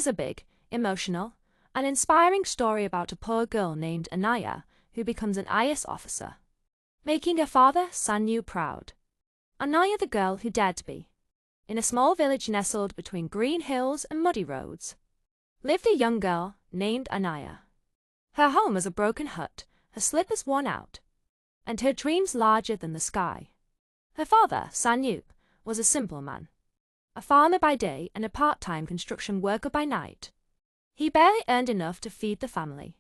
is a big, emotional, and inspiring story about a poor girl named Anaya who becomes an IS officer, making her father, Sanyu, proud. Anaya, the girl who dared to be. In a small village nestled between green hills and muddy roads, lived a young girl named Anaya. Her home was a broken hut, her slippers worn out, and her dreams larger than the sky. Her father, Sanyu, was a simple man, a farmer by day and a part-time construction worker by night. He barely earned enough to feed the family.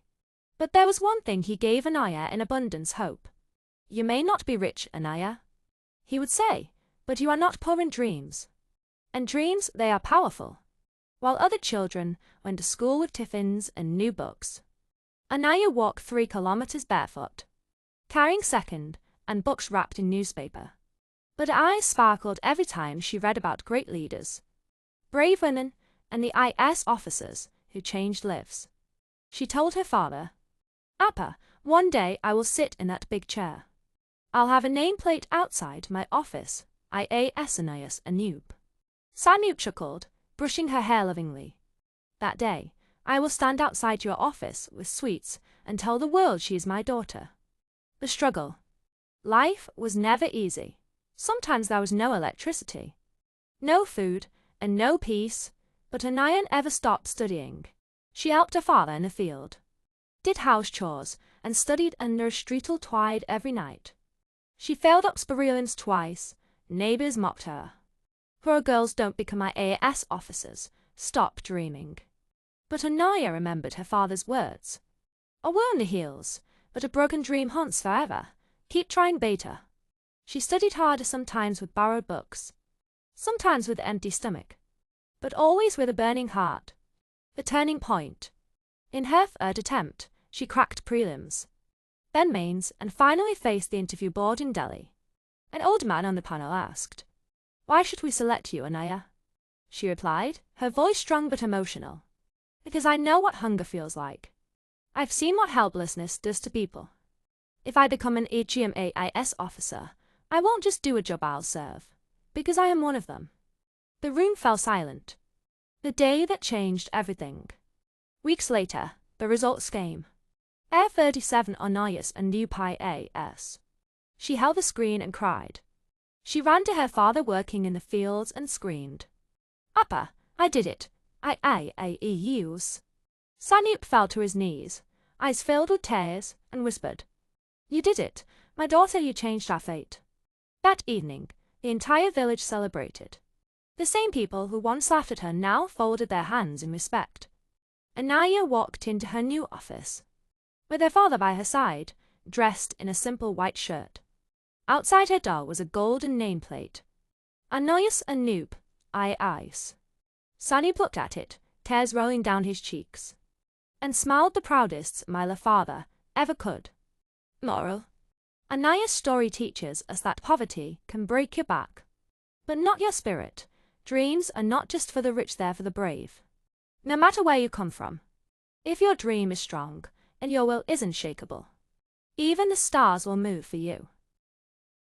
But there was one thing he gave Anaya in abundance: hope. "You may not be rich, Anaya," he would say, "but you are not poor in dreams. And dreams, they are powerful." While other children went to school with tiffins and new books, Anaya walked 3 kilometers barefoot, carrying second and books wrapped in newspaper. But her eyes sparkled every time she read about great leaders, brave women, and the IS officers who changed lives. She told her father, "Appa, one day I will sit in that big chair. I'll have a nameplate outside my office, IAS Anayas Anub." Sanyu chuckled, brushing her hair lovingly. "That day, I will stand outside your office with sweets and tell the world she is my daughter." The struggle. Life was never easy. Sometimes there was no electricity, no food, and no peace, but Anaya never stopped studying. She helped her father in the field, did house chores, and studied under a streetle twilight every night. She failed experience twice. Neighbors mocked her. "Poor girls don't become IAS officers. Stop dreaming." But Anaya remembered her father's words. "A wound heals, but a broken dream haunts forever. Keep trying, beta." She studied harder, sometimes with borrowed books, sometimes with an empty stomach, but always with a burning heart. The turning point. In her third attempt, she cracked prelims, then mains, and finally faced the interview board in Delhi. An old man on the panel asked, "Why should we select you, Anaya?" She replied, her voice strong but emotional, "Because I know what hunger feels like. I've seen what helplessness does to people. If I become an HMAIS officer, I won't just do a job, I'll serve, because I am one of them." The room fell silent. The day that changed everything. Weeks later, the results came. Air 37 Anayas and new Pi AS. She held the screen and cried. She ran to her father working in the fields and screamed, "Appa, I did it. I-use." Sanup fell to his knees, eyes filled with tears, and whispered, "You did it, my daughter, you changed our fate." That evening, the entire village celebrated. The same people who once laughed at her now folded their hands in respect. Anaya walked into her new office, with her father by her side, dressed in a simple white shirt. Outside her door was a golden nameplate. Anayas Anub, I-Ice. Sanup looked at it, tears rolling down his cheeks, and smiled the proudest smile a father ever could. Moral. Anaya's story teaches us that poverty can break your back, but not your spirit. Dreams are not just for the rich, they're for the brave. No matter where you come from, if your dream is strong and your will is unshakable, even the stars will move for you.